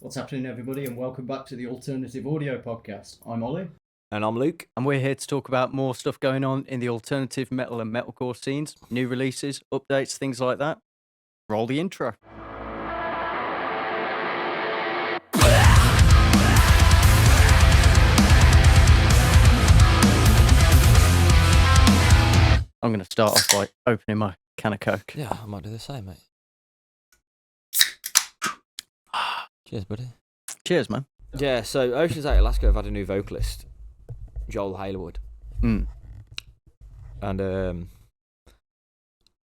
What's happening, everybody, and welcome back to the Alternative Audio Podcast. I'm Ollie. And I'm Luke. And we're here to talk about more stuff going on in the alternative metal and metalcore scenes, new releases, updates, things like that. Roll the intro. I'm going to start off by opening my can of Coke. Yeah, I might do the same, mate. Cheers, buddy. Cheers, man. Yeah, so Ocean's 8 Alaska have had a new vocalist, Joel Hailwood. Mm. And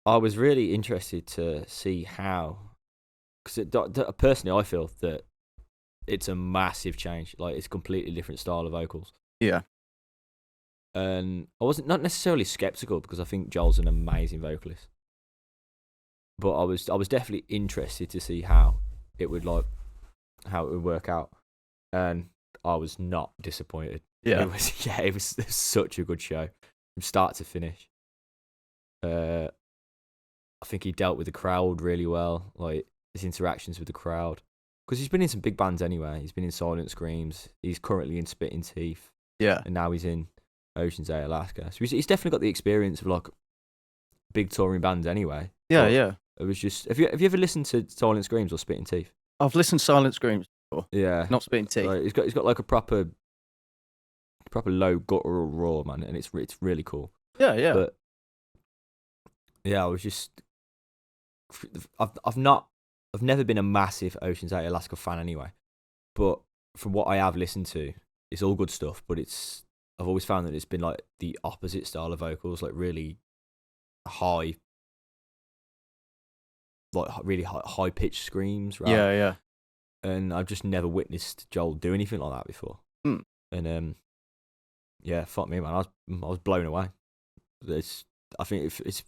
I was really interested to see how, because personally I feel that it's a massive change. Like, it's a completely different style of vocals. Yeah. And I wasn't not necessarily skeptical because I think Joel's an amazing vocalist. But I was definitely interested to see how it would work out. And I was not disappointed. Yeah. It was such a good show from start to finish. I think he dealt with the crowd really well, like his interactions with the crowd. Because he's been in some big bands anyway. He's been in Silent Screams. He's currently in Spitting Teeth. Yeah. And now he's in Ocean's 8 Alaska. So he's definitely got the experience of like big touring bands anyway. Yeah, but yeah. It was just, have you ever listened to Silent Screams or Spitting Teeth? I've listened to Silent Screams before. Yeah. Not Spitting Teeth. Like, he's got like a proper low guttural roar, man, and it's really cool. Yeah, yeah. But yeah, I was just, I've never been a massive Ocean's 8 Alaska fan anyway. But from what I have listened to, it's all good stuff. But I've always found that it's been like the opposite style of vocals, like really high, like really high pitched screams, right? Yeah, yeah. And I've just never witnessed Joel do anything like that before. Mm. And yeah, fuck me, man. I was blown away. I think it's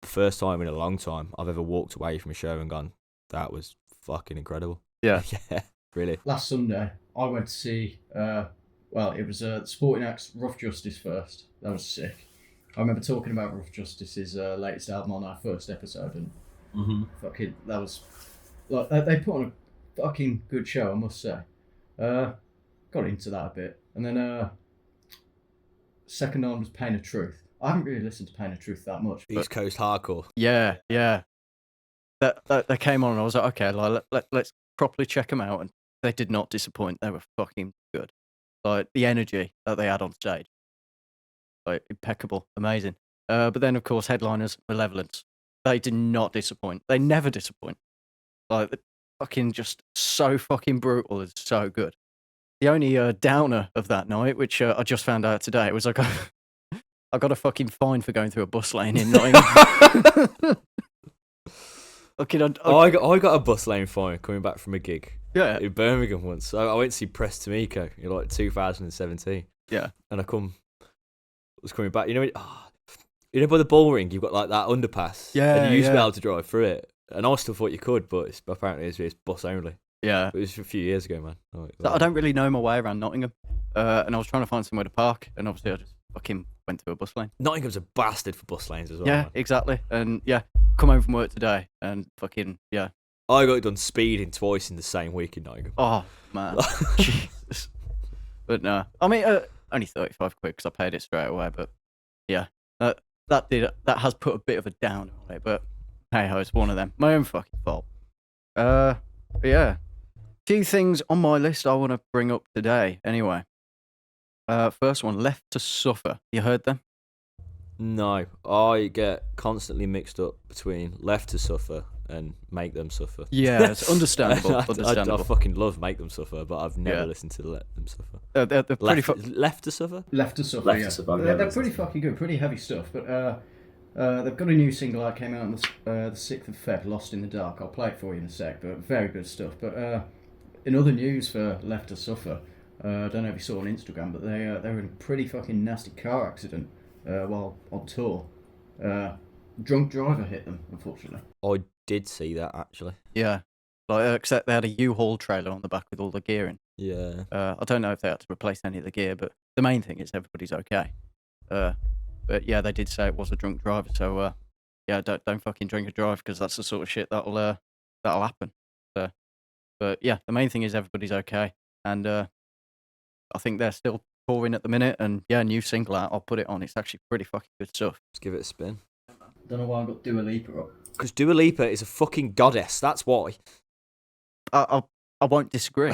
the first time in a long time I've ever walked away from a show and gone, that was fucking incredible. Yeah. Yeah, really. Last Sunday, I went to see, it was Sporting Acts Rough Justice first. That was sick. I remember talking about Rough Justice's latest album on our first episode, and fucking, that was, like, they put on a fucking good show, I must say. Got into that a bit. And then, second on was Pain of Truth. I haven't really listened to Pain of Truth that much. East Coast hardcore. Yeah, yeah. That came on and I was like, okay, like, let's properly check them out. And they did not disappoint. They were fucking good. Like, the energy that they had on stage. Like, impeccable. Amazing. But then, of course, headliners, Malevolence. They did not disappoint. They never disappoint. Like, they're fucking just so fucking brutal. It's so good. The only downer of that night, which I just found out today, was like, I got a fucking fine for going through a bus lane in Nottingham. Okay, I got a bus lane fine coming back from a gig. Yeah. In Birmingham once. So I went to see Press Tamiko in like 2017. Yeah. And I was coming back. You know by the ball ring, you've got like that underpass. Yeah. And you used to be able to drive through it. And I still thought you could, but apparently it's bus only. Yeah. But it was a few years ago, man. So I don't really know my way around Nottingham. And I was trying to find somewhere to park. And obviously I just fucking went through a bus lane. Nottingham's a bastard for bus lanes as well. Yeah, man. exactly. And yeah, come home from work today and fucking, yeah. I got done speeding twice in the same week in Nottingham. Oh, man. Jesus. But no. I mean, only 35 quid because I paid it straight away. But yeah, that has put a bit of a down on it. But hey ho, it's one of them. My own fucking fault. But yeah. Few things on my list I want to bring up today. Anyway. First one, Left to Suffer. You heard them? No, I get constantly mixed up between Left to Suffer and Make Them Suffer. Yeah, it's understandable. I fucking love Make Them Suffer, but I've never listened to Let Them Suffer. They're pretty Left to Suffer? Left to Suffer, Left yeah. to Suffer, They're pretty fucking good, pretty heavy stuff. But they've got a new single that came out on the 6th of Feb, Lost in the Dark. I'll play it for you in a sec, but very good stuff. But in other news for Left to Suffer, I don't know if you saw on Instagram, but they were in a pretty fucking nasty car accident while on tour. Drunk driver hit them, unfortunately. I did see that, actually. Yeah. Like, except they had a U-Haul trailer on the back with all the gear in. Yeah. I don't know if they had to replace any of the gear, but the main thing is everybody's okay. But yeah, they did say it was a drunk driver, so yeah, don't fucking drink and drive because that's the sort of shit that'll happen. So But yeah, the main thing is everybody's okay, and I think they're still touring at the minute. And yeah, new single out. I'll put it on. It's actually pretty fucking good stuff. Let's give it a spin. Don't know why I got Dua Lipa up. Because Dua Lipa is a fucking goddess. That's why. I won't disagree.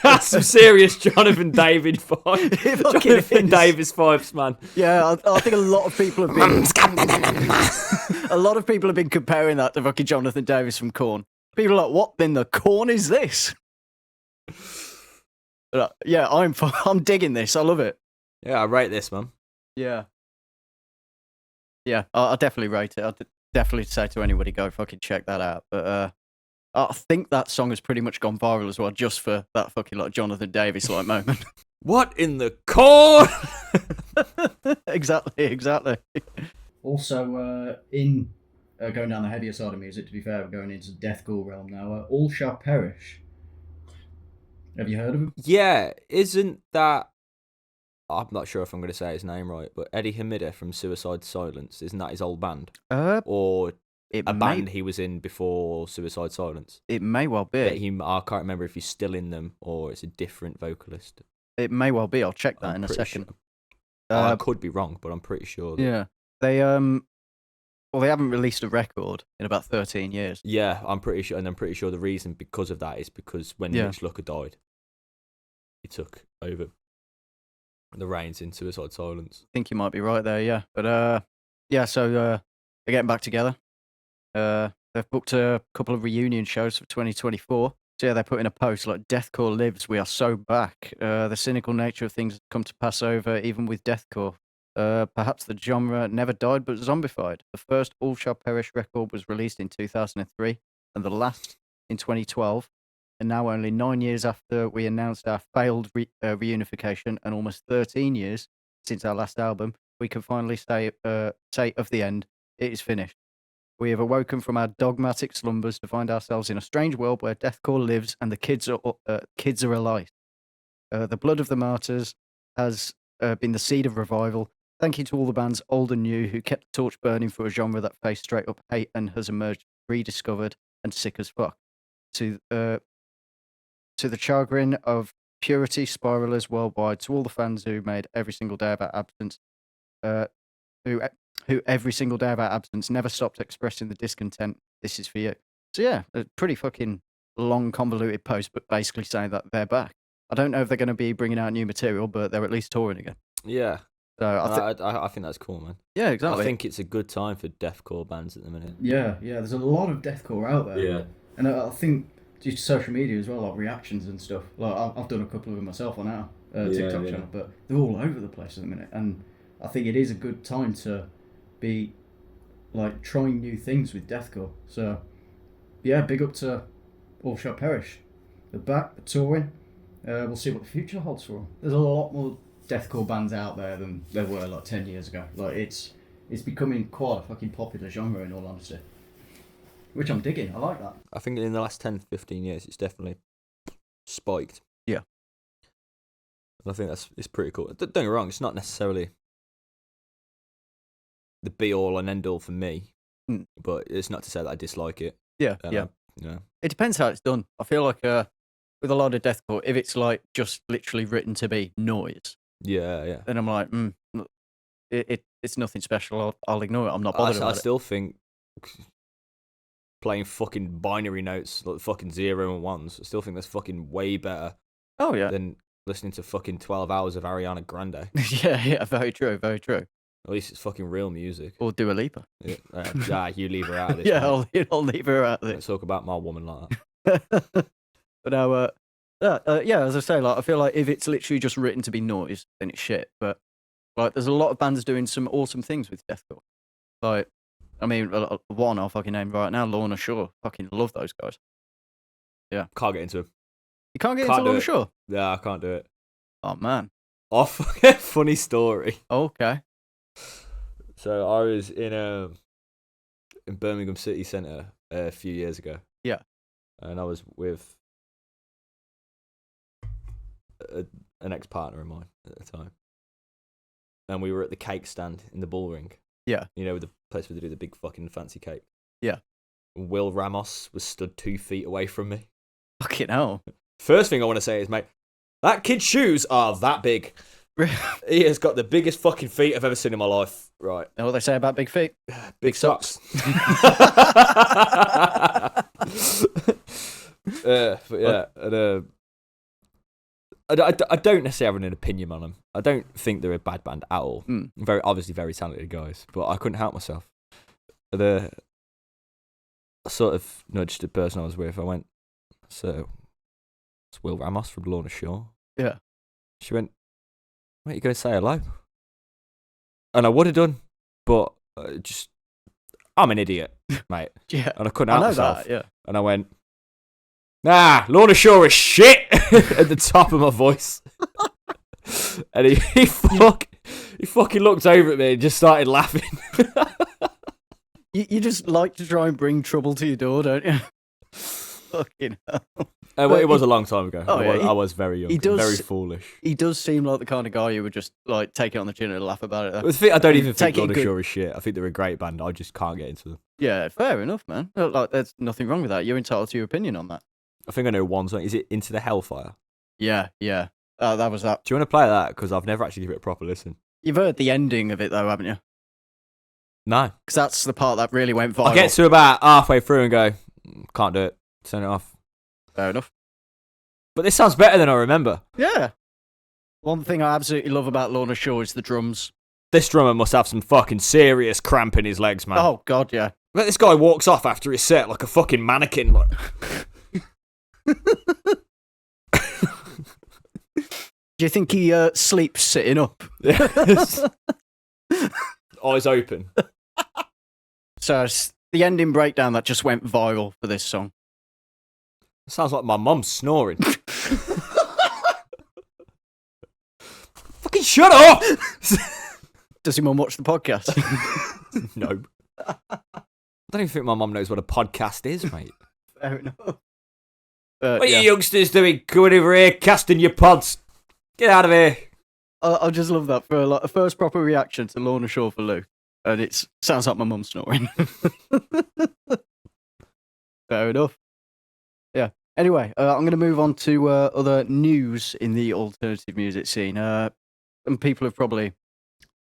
That's some serious Jonathan David vibes. Jonathan Davis vibes, man. Yeah, I think a lot of people have been a lot of people have been comparing that to fucking Jonathan Davis from Korn. People are like, what in the Korn is this? Yeah, I'm digging this. I love it. Yeah, I rate this, man. Yeah. Yeah, I'll definitely rate it. I'll definitely say to anybody, go fucking check that out. But I think that song has pretty much gone viral as well, just for that fucking like Jonathan Davis like moment. What in the Korn? Exactly. Also, in going down the heavier side of music, to be fair, we're going into deathcore realm now. All Shall Perish. Have you heard of him? Yeah, isn't that... I'm not sure if I'm going to say his name right, but Eddie Hamida from Suicide Silence, isn't that his old band? Or a band he was in before Suicide Silence? It may well be. I can't remember if he's still in them or it's a different vocalist. It may well be. I'll check that in a second. Sure. I could be wrong, but I'm pretty sure. Yeah. They they haven't released a record in about 13 years. Yeah, I'm pretty sure, and I'm pretty sure the reason because of that is because when Mitch Lucker died, he took over the reins in Suicide Silence. I think you might be right there, yeah. But yeah, so they're getting back together. They've booked a couple of reunion shows for 2024. So yeah, they put in a post like, Deathcore lives, we are so back. The cynical nature of things has come to pass over, even with Deathcore. Perhaps the genre never died but zombified. The first All Shall Perish record was released in 2003 and the last in 2012. And now only 9 years after we announced our failed reunification and almost 13 years since our last album, we can finally say of the end, it is finished. We have awoken from our dogmatic slumbers to find ourselves in a strange world where deathcore lives and the kids are alive. The blood of the martyrs has been the seed of revival. Thank you to all the bands, old and new, who kept the torch burning for a genre that faced straight up hate and has emerged rediscovered and sick as fuck. To the chagrin of purity spiralers worldwide, to all the fans who made every single day of our absence, who every single day of our absence never stopped expressing the discontent, this is for you. So yeah, a pretty fucking long, convoluted post, but basically saying that they're back. I don't know if they're going to be bringing out new material, but they're at least touring again. Yeah. So I think that's cool, man. Yeah, exactly. I think it's a good time for deathcore bands at the minute. Yeah, there's a lot of deathcore out there. Yeah. And I think due to social media as well, like reactions and stuff. Like I've done a couple of them myself on our TikTok channel, but they're all over the place at the minute. And I think it is a good time to be like trying new things with deathcore. So yeah, big up to All Shall Perish. They're back, they're touring. We'll see what the future holds for them. There's a lot more deathcore bands out there than there were like 10 years ago. Like it's becoming quite a fucking popular genre in all honesty, which I'm digging. I like that. I think in the last 10 to 15 years it's definitely spiked. Yeah. And I think it's pretty cool. Don't get me wrong, it's not necessarily the be all and end all for me, but it's not to say that I dislike it. Yeah. It depends how it's done. I feel like with a lot of deathcore, if it's like just literally written to be noise, yeah, then I'm like, it's nothing special. I'll ignore it. I'm not bothered about it. I still think playing fucking binary notes, like fucking 0 and 1s, I still think that's fucking way better. Oh yeah. Than listening to fucking 12 hours of Ariana Grande. yeah, very true. At least it's fucking real music. Or Dua Lipa. Yeah, you leave her out of this. Yeah, I'll leave her out of this. Let's talk about my woman like that. But now, yeah, as I say, like I feel like if it's literally just written to be noise, then it's shit. But like, there's a lot of bands doing some awesome things with deathcore. Like, I mean, one I'll fucking name right now, Lorna Shore. Fucking love those guys. Yeah, can't get into them. You can't get into Lorna Shore? Yeah, I can't do it. Oh man. Funny story. Okay. So I was in Birmingham City Centre a few years ago. Yeah. And I was with an ex-partner of mine at the time. And we were at the cake stand in the Bullring. Yeah. You know, the place where they do the big fucking fancy cake. Yeah. Will Ramos was stood 2 feet away from me. Fucking hell. First thing I want to say is, mate, that kid's shoes are that big. He has got the biggest fucking feet I've ever seen in my life. Right. Know what they say about big feet? Big socks. But yeah, and, I don't necessarily have an opinion on them. I don't think they're a bad band at all. Very obviously very talented guys, but I couldn't help myself. I sort of nudged the person I was with. I went, so it's Will Ramos from Lorna Shore. Yeah. She went, "Mate, you going to say hello?" And I would have done, but I'm an idiot, mate. Yeah. And I couldn't help myself. That, yeah. And I went, "Nah, Lorna Shore is shit," at the top of my voice. And he fucking looked over at me and just started laughing. You just like to try and bring trouble to your door, don't you? Fucking hell. Well, it was a long time ago. Oh, I was very young, very foolish. He does seem like the kind of guy who would just like take it on the chin and laugh about it. I don't even think Lorna Shore is shit. I think they're a great band. I just can't get into them. Yeah, fair enough, man. Like, there's nothing wrong with that. You're entitled to your opinion on that. I think I know one song. Is it Into the Hellfire? Yeah. That was that. Do you want to play that? Because I've never actually given it a proper listen. You've heard the ending of it, though, haven't you? No. Because that's the part that really went viral. I get to about halfway through and go, can't do it. Turn it off. Fair enough. But this sounds better than I remember. Yeah. One thing I absolutely love about Lorna Shore is the drums. This drummer must have some fucking serious cramp in his legs, man. Oh, God, yeah. Like, this guy walks off after his set like a fucking mannequin. Like. Do you think he sleeps sitting up? Yes. Eyes open. So it's the ending breakdown that just went viral for this song. Sounds like my mum's snoring. Fucking shut up! Does your mum watch the podcast? No. I don't even think my mum knows what a podcast is, mate. Fair enough. What are you youngsters doing? Going over here, casting your pods. Get out of here. I just love that for like a first proper reaction to Lorna Shore for Lou. And it sounds like my mum snoring. Fair enough. Yeah. Anyway, I'm going to move on to other news in the alternative music scene. And people have probably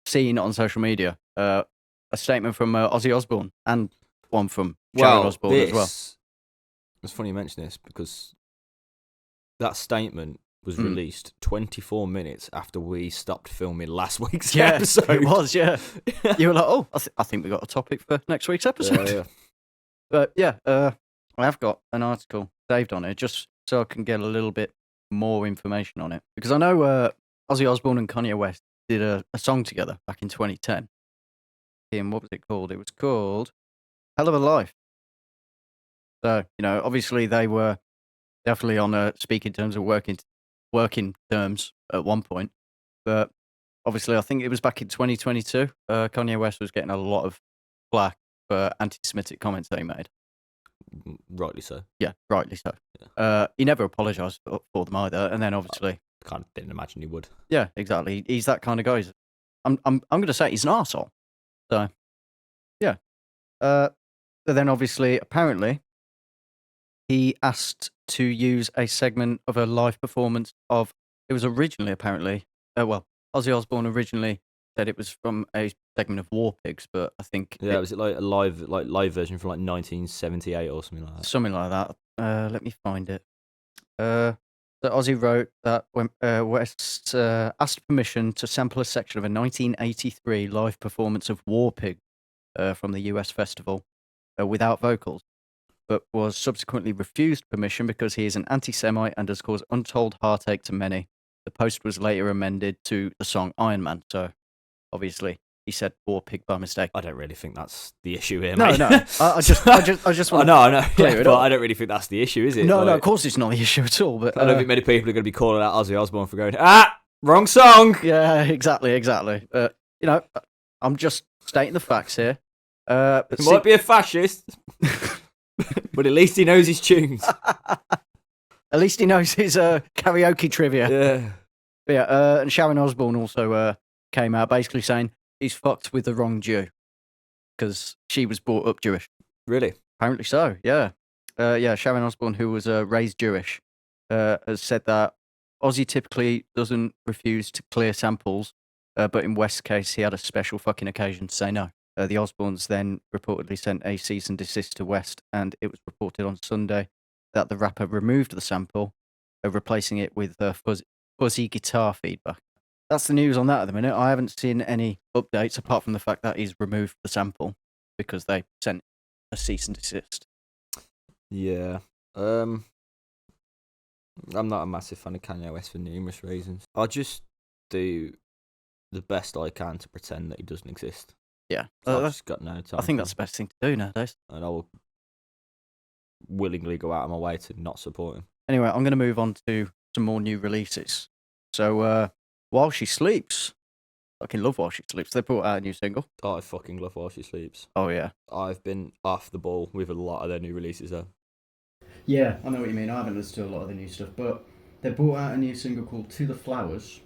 seen on social media a statement from Ozzy Osbourne and one from Sharon Osbourne as well. It's funny you mention this because that statement was released 24 minutes after we stopped filming last week's episode. It was, yeah. You were like, oh, I think we got a topic for next week's episode. Yeah. But yeah, I have got an article saved on it just so I can get a little bit more information on it. Because I know Ozzy Osbourne and Kanye West did a song together back in 2010. And what was it called? It was called Hell of a Life. So, obviously they were definitely on speaking terms of working terms at one point. But obviously I think it was back in 2022. Kanye West was getting a lot of flack for anti-Semitic comments that he made. Rightly so. Yeah, rightly so. Yeah. He never apologised for them either. And then obviously... I kind of didn't imagine he would. Yeah, exactly. He's that kind of guy. I'm going to say he's an arsehole. So, yeah. But then obviously, apparently, he asked to use a segment of a live performance of... It was originally, apparently... Ozzy Osbourne originally said it was from a segment of War Pigs, but I think... Yeah, was it like a live version from like 1978 or something like that? Something like that. Let me find it. So Ozzy wrote that when West asked permission to sample a section of a 1983 live performance of War Pig from the US festival without vocals, but was subsequently refused permission because he is an anti-Semite and has caused untold heartache to many. The post was later amended to the song Iron Man, so obviously he said War Pig by mistake. I don't really think that's the issue here, mate. No. I just want to I know. clear it but up. I don't really think that's the issue, is it? No, of course it's not the issue at all. But I don't think many people are going to be calling out Ozzy Osbourne for going, wrong song. Yeah, exactly. I'm just stating the facts here. He might be a fascist, but at least he knows his tunes. At least he knows his karaoke trivia. Yeah. But yeah, and Sharon Osbourne also came out basically saying he's fucked with the wrong Jew because she was brought up Jewish. Really? Apparently so, yeah. Sharon Osbourne, who was raised Jewish, has said that Ozzy typically doesn't refuse to clear samples, but in West's case, he had a special fucking occasion to say no. The Osbournes then reportedly sent a cease and desist to West, and it was reported on Sunday that the rapper removed the sample, replacing it with fuzzy guitar feedback. That's the news on that at the minute. I haven't seen any updates apart from the fact that he's removed the sample because they sent a cease and desist. Yeah. I'm not a massive fan of Kanye West for numerous reasons. I just do the best I can to pretend that he doesn't exist. Yeah. I've just got no time. I think that's the best thing to do nowadays. And I will willingly go out of my way to not support him. Anyway, I'm going to move on to some more new releases. So, While She Sleeps, I fucking love While She Sleeps. They brought out a new single. I fucking love While She Sleeps. Oh, yeah. I've been off the ball with a lot of their new releases, though. Yeah, I know what you mean. I haven't listened to a lot of the new stuff, but they brought out a new single called To the Flowers,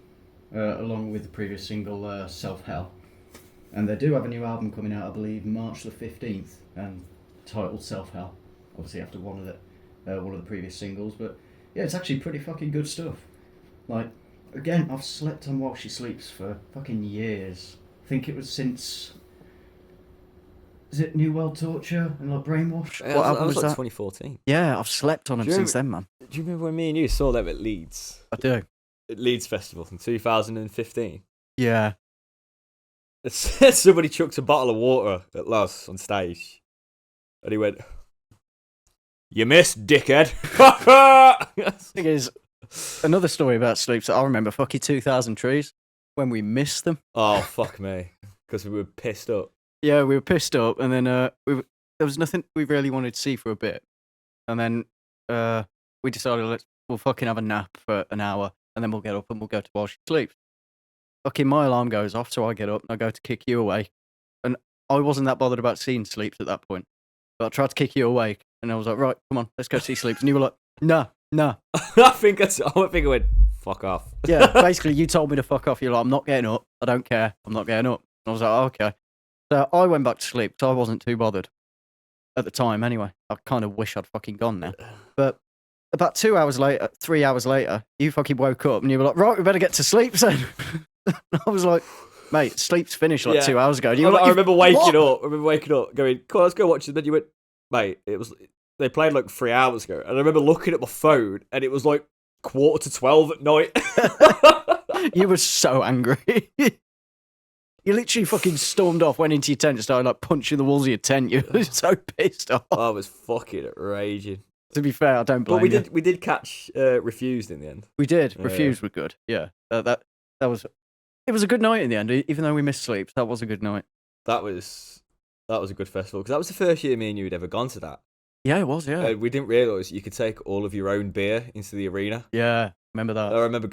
along with the previous single, Self Hell. And they do have a new album coming out, I believe, March the 15th, titled Self Hell. Obviously after one of the previous singles, but yeah, it's actually pretty fucking good stuff. Like, again, I've slept on While She Sleeps for fucking years. I think it was since... Is it New World Torture and like Brainwash? Yeah, What I album was was like that? 2014. Yeah, I've slept on them Do you since then, man. Do you remember when me and you saw them at Leeds? I do. At Leeds Festival in 2015? Yeah. Somebody chucked a bottle of water at Loz on stage. And he went, "You missed, dickhead." Thing is, another story about Sleeps that I remember, fucking 2000 Trees, when we missed them. Oh, fuck me. Because we were pissed up. Yeah, we were pissed up, and then there was nothing we really wanted to see for a bit. And then we decided we'll fucking have a nap for an hour, and then we'll get up and we'll go to While She Sleeps. Fucking my alarm goes off, so I get up and I go to kick you awake. And I wasn't that bothered about seeing Sleeps at that point. But I tried to kick you awake, and I was like, right, come on, let's go see Sleeps. And you were like, nah. I think I went, fuck off. Yeah, basically, you told me to fuck off. You're like, I'm not getting up. I don't care. I'm not getting up. And I was like, oh, okay. So I went back to sleep, so I wasn't too bothered. At the time, anyway. I kind of wish I'd fucking gone now. But about 3 hours later, you fucking woke up, and you were like, right, we better get to sleep then. I was like, mate, sleep's finished 2 hours ago. I remember waking up, going, "Cool, let's go watch it." Then you went, "Mate, they played like 3 hours ago." And I remember looking at my phone, and it was like 11:45 at night. You were so angry. You literally fucking stormed off, went into your tent, and started like punching the walls of your tent. You were so pissed off. I was fucking raging. To be fair, I don't blame you. But we did catch Refused in the end. We did. Refused were good. Yeah, that was. It was a good night in the end, even though we missed Sleeps. That was a good night. That was a good festival, because that was the first year me and you had ever gone to that. Yeah, it was, yeah. We didn't realise you could take all of your own beer into the arena. Yeah, remember that. I remember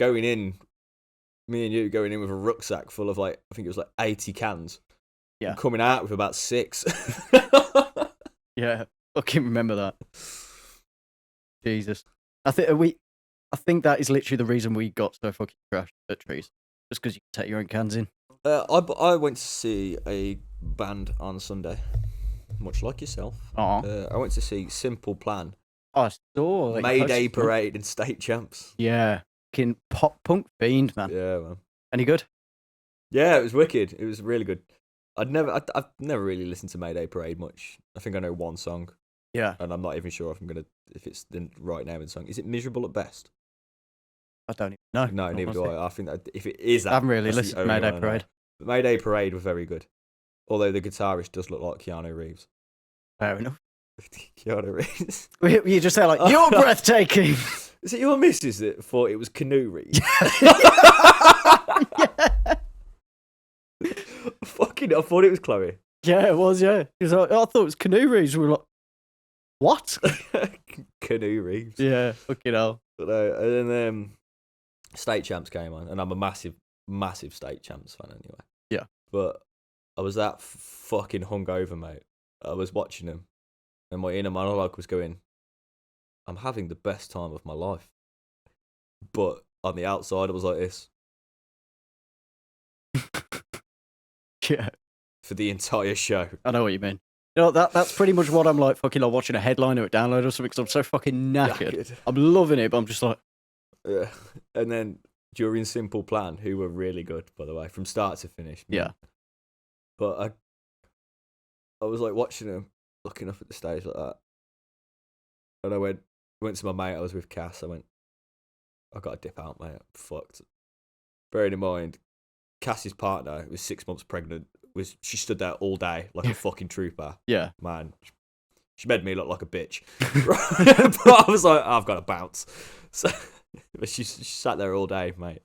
me and you going in with a rucksack full of I think it was 80 cans. Yeah. And coming out with about 6. Yeah, fucking remember that. Jesus. I think that is literally the reason we got so fucking trashed at Trees. Just because you can take your own cans in. I went to see a band on Sunday, much like yourself. I went to see Simple Plan. I saw. Mayday Parade and State Champs. Yeah. Fucking pop punk fiend, man. Yeah, man. Any good? Yeah, it was wicked. It was really good. I've never really listened to Mayday Parade much. I think I know one song. Yeah. And I'm not even sure if it's the right name of the song. Is it Miserable at Best? I don't even know. No, neither do I. I think that if it is that, I haven't really listened to Mayday Parade. But Mayday Parade were very good. Although the guitarist does look like Keanu Reeves. Fair enough. Keanu Reeves. You just say you're breathtaking. Is it your missus that thought it was Canoe Reeves? Yeah. I thought it was Chloe. Yeah, it was, yeah. He was like, I thought it was Canoe Reeves. We were like, what? Canoe Reeves. Yeah, fucking hell. But and then State Champs came on, and I'm a massive, massive State Champs fan anyway. Yeah. But I was that fucking hungover, mate. I was watching them, and my inner monologue was going, I'm having the best time of my life. But on the outside, I was like this. Yeah. For the entire show. I know what you mean. That's pretty much what I'm like fucking like watching a headliner at Download or something because I'm so fucking knackered. I'm loving it, but I'm just like... Yeah. And then during Simple Plan, who were really good, by the way, from start to finish. Yeah. But I was like watching them, looking up at the stage like that. And I went to my mate, I was with Cass, I went, I got to dip out, mate, I'm fucked. Bearing in mind, Cass's partner was 6 months pregnant. She stood there all day like a fucking trooper. Yeah. Man, she made me look like a bitch. But I was like, I've got to bounce. So she sat there all day, mate.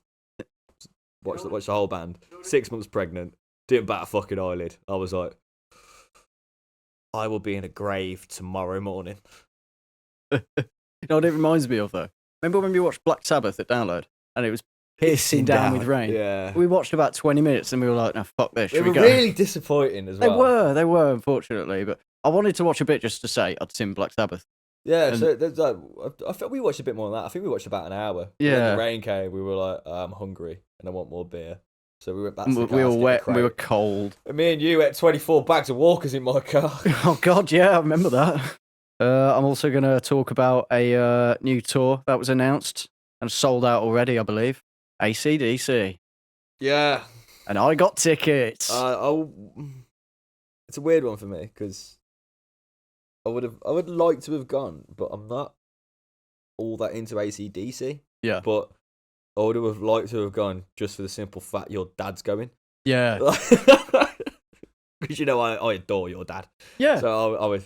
Watched the whole band. 6 months pregnant. Didn't bat a fucking eyelid. I was like, I will be in a grave tomorrow morning. You know what it reminds me of, though? Remember when we watched Black Sabbath at Download? And it was pissing down with rain? Yeah. We watched about 20 minutes and we were like, no, fuck this. They were really disappointing as well. They were, unfortunately. But I wanted to watch a bit just to say I'd seen Black Sabbath. Yeah, so I felt we watched a bit more than that. I think we watched about an hour. Yeah. When the rain came, we were like, I'm hungry and I want more beer. So we went back to the car. We were wet and we were cold. And me and you ate 24 bags of Walkers in my car. Oh, God, yeah, I remember that. I'm also going to talk about a new tour that was announced and sold out already, I believe. ACDC. Yeah. And I got tickets. It's a weird one for me because I would like to have gone, but I'm not all that into ACDC. Yeah. But I would have liked to have gone just for the simple fact your dad's going. Yeah. Because I adore your dad. Yeah. So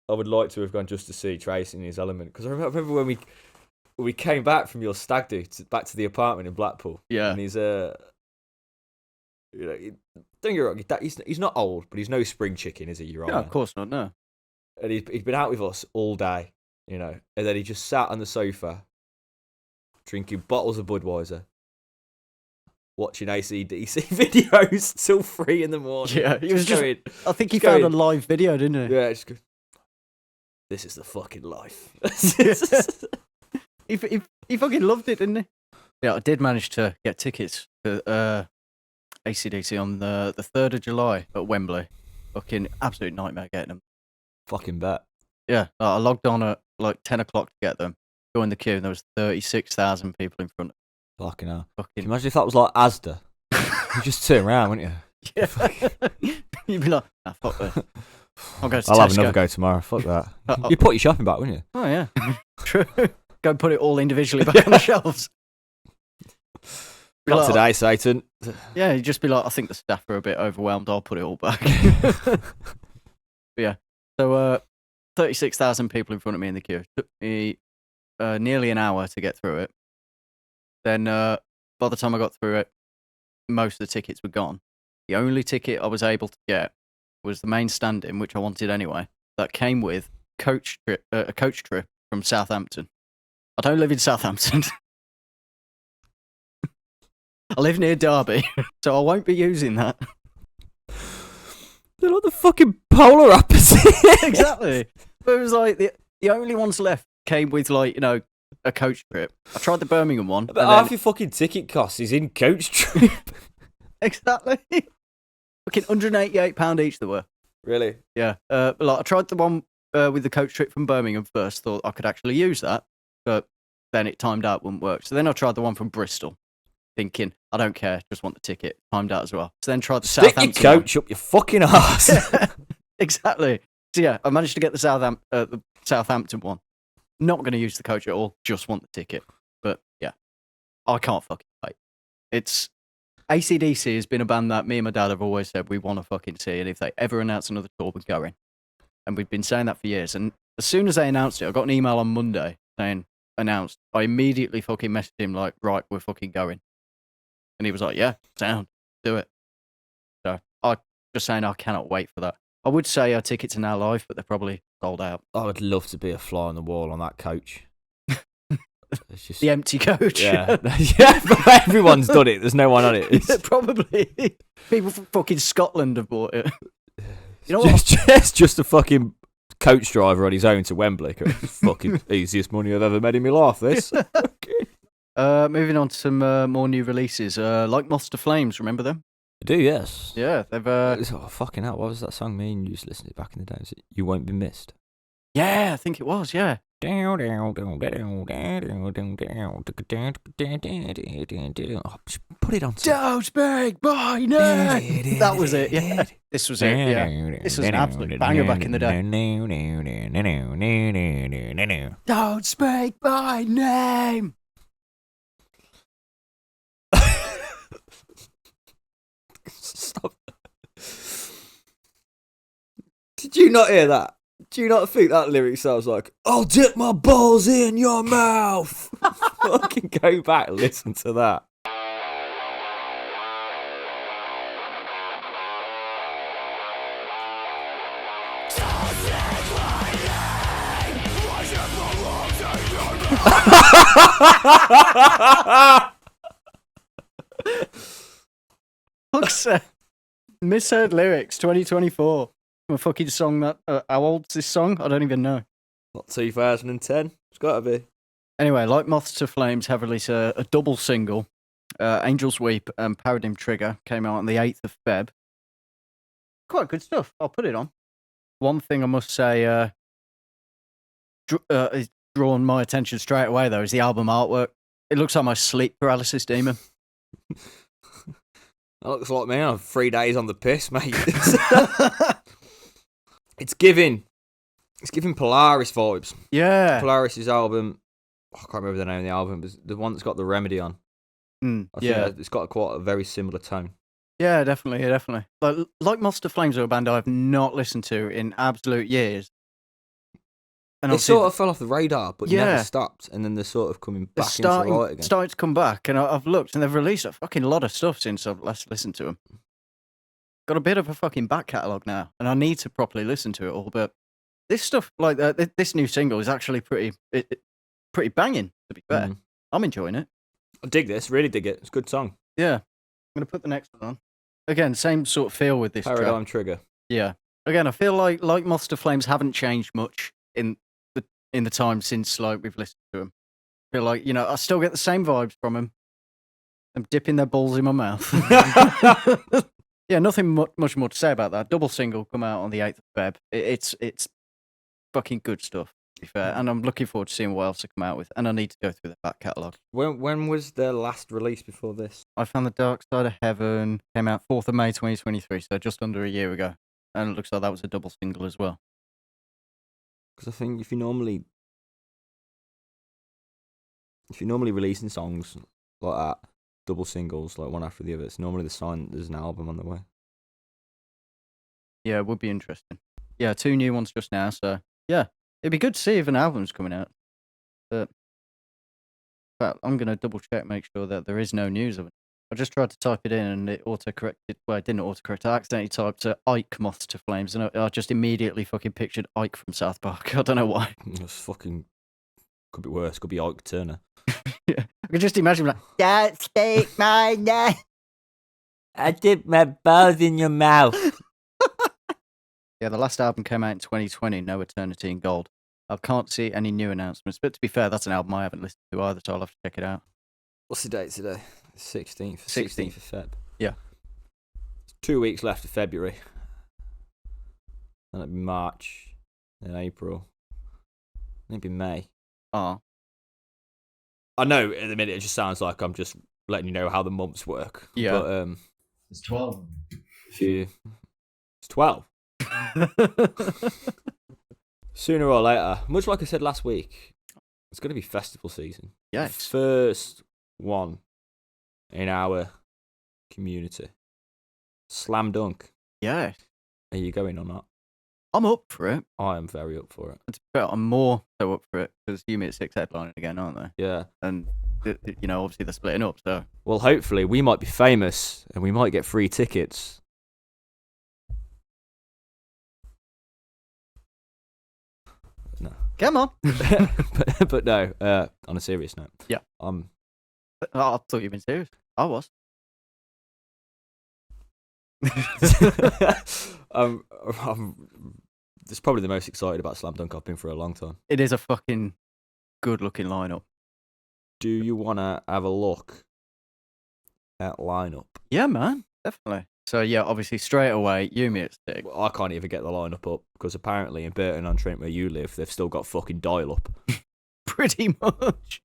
I would like to have gone just to see Tracy in his element. Because I remember when we came back from your stag do back to the apartment in Blackpool. Yeah. And he's don't get me wrong, he's not old, but he's no spring chicken, is he? You're right. No, of course not. No. And he'd been out with us all day, and then he just sat on the sofa, drinking bottles of Budweiser, watching ACDC videos till 3 a.m. Yeah, he was I think he found a live video, didn't he? Yeah, just go, this is the fucking life. He fucking loved it, didn't he? Yeah, I did manage to get tickets to ACDC on the 3rd of July at Wembley. Fucking absolute nightmare getting them. Fucking bet. Yeah, I logged on at like 10 o'clock to get them. Go in the queue and there was 36,000 people in front of me. Fucking hell. Can you imagine if that was like Asda? You just turn around, wouldn't you? Yeah. You'd be like, nah, fuck this. I'll have another go tomorrow. Fuck that. You'd put your shopping back, wouldn't you? Oh, yeah. True. Go and put it all individually back on the shelves. Not today, Satan. Yeah, you'd just be like, I think the staff are a bit overwhelmed. I'll put it all back. Yeah. So 36,000 people in front of me in the queue. It took me nearly an hour to get through it. Then by the time I got through it, most of the tickets were gone. The only ticket I was able to get was the main stand-in, which I wanted anyway, that came with a coach trip from Southampton. I don't live in Southampton. I live near Derby, so I won't be using that. They're like the fucking polar opposite. Exactly. But it was like the only ones left came with like, a coach trip. I tried the Birmingham one. But half your fucking ticket cost is in coach trip. Exactly. Fucking £188 each they were. Really? Yeah. But I tried the one with the coach trip from Birmingham first, thought I could actually use that, but then it timed out, wouldn't work. So then I tried the one from Bristol, thinking, I don't care, just want the ticket. Timed out as well. So then tried the Southampton Stick your coach up your fucking arse. Exactly. So yeah, I managed to get the Southampton one. Not going to use the coach at all, just want the ticket. But yeah, I can't fucking wait. It's ACDC has been a band that me and my dad have always said we want to fucking see, and if they ever announce another tour, we're going. And we've been saying that for years. And as soon as they announced it, I got an email on Monday saying announced. I immediately fucking messaged him like, right, we're fucking going. And he was like, yeah, sound, do it. So I just saying I cannot wait for that. I would say our tickets are now live, but they're probably sold out. I would love to be a fly on the wall on that coach. It's just... The empty coach. Yeah, yeah. But everyone's done it. There's no one on it. Probably. People from fucking Scotland have bought it. You know what? Just a fucking coach driver on his own to Wembley. Fucking easiest money I've ever made in my life, this. Moving on to some more new releases. Like Moths to Flames, remember them? do, yes. Yeah, they've. Oh, fucking hell, what was that song me and you used to listen to back in the day? Was it You Won't Be Missed? Yeah, I think it was. Yeah. Oh, put it on. Don't speak my name. That was it. Yeah, this was it. Yeah, this was an absolute banger back in the day. Don't speak my name. Stop. Did you not hear that? Do you not think that lyric sounds like, I'll dip my balls in your mouth? Fucking go back and listen to that. Misheard lyrics 2024. A fucking song that. How old's this song? I don't even know. Not 2010. It's got to be. Anyway, like Moths to Flames have released a double single. Angel's Weep and Paradigm Trigger came out on the 8th of Feb. Quite good stuff. I'll put it on. One thing I must say is drawn my attention straight away, though, is the album artwork. It looks like my sleep paralysis demon. That looks like me. I have 3 days on the piss, mate. It's giving Polaris vibes. Yeah. Polaris' album, I can't remember the name of the album, but the one that's got the Remedy on. Yeah. It's got quite a very similar tone. Yeah, definitely. Like Moths to Flames are a band I've not listened to in absolute years. And they sort of fell off the radar, but yeah, never stopped, and then they're sort of coming back into the light again. Starting to come back, and I've looked, and they've released a fucking lot of stuff since I've last listened to them. Got a bit of a fucking back catalogue now, and I need to properly listen to it all. But this stuff, like this new single, is actually pretty banging. To be fair, I'm enjoying it. I dig this, really dig it. It's a good song. Yeah, I'm gonna put the next one on. Again, same sort of feel with this Paradigm track. Trigger. Yeah. Again, I feel like Moths to Flames haven't changed much in the time since like we've listened to them. I feel like, I still get the same vibes from them. I'm dipping their balls in my mouth. Yeah, nothing much more to say about that. Double single come out on the 8th of Feb. It's fucking good stuff, to be fair. And I'm looking forward to seeing what else they come out with. And I need to go through the back catalogue. When was their last release before this? I Found the Dark Side of Heaven. Came out 4th of May 2023, so just under a year ago. And it looks like that was a double single as well. Because I think if you're normally releasing songs like that, double singles, like one after the other, it's normally the sign there's an album on the way. Yeah, it would be interesting. Yeah, 2 new ones just now, so yeah, it'd be good to see if an album's coming out. But I'm going to double check, make sure that there is no news of it. I just tried to type it in and it auto-corrected. Well, it didn't auto-correct. I accidentally typed Ike Moths to Flames and I just immediately fucking pictured Ike from South Park. I don't know why. That's fucking... Could be worse. Could be Ike Turner. Yeah. I can just imagine like, don't speak my name. I dip my balls in your mouth. Yeah, the last album came out in 2020, No Eternity in Gold. I can't see any new announcements, but to be fair, that's an album I haven't listened to either, so I'll have to check it out. What's the date today? 16th. 16th of Feb. Yeah. 2 weeks left of February. Then it'll be March. Then April. Then it'll be May. Oh. I know at the minute it just sounds like I'm just letting you know how the months work. Yeah. But It's 12. it's 12. Sooner or later, much like I said last week, it's going to be festival season. Yes. The first one in our community. Slam dunk. Yes. Are you going or not? I'm up for it. I am very up for it. But I'm more so up for it because Unit 6 headlining again, aren't they? Yeah. And, obviously they're splitting up, so. Well, hopefully we might be famous and we might get free tickets. No. Come on. but no, on a serious note. Yeah. I thought you'd been serious. I was. I'm it's probably the most excited about Slam Dunk I've been for a long time. It is a fucking good looking lineup. Do you want to have a look at lineup? Yeah, man. Definitely. So yeah, obviously straight away, Yumi at 6. Well, I can't even get the lineup up because apparently in Burton-on-Trent, where you live, they've still got fucking dial-up. Pretty much.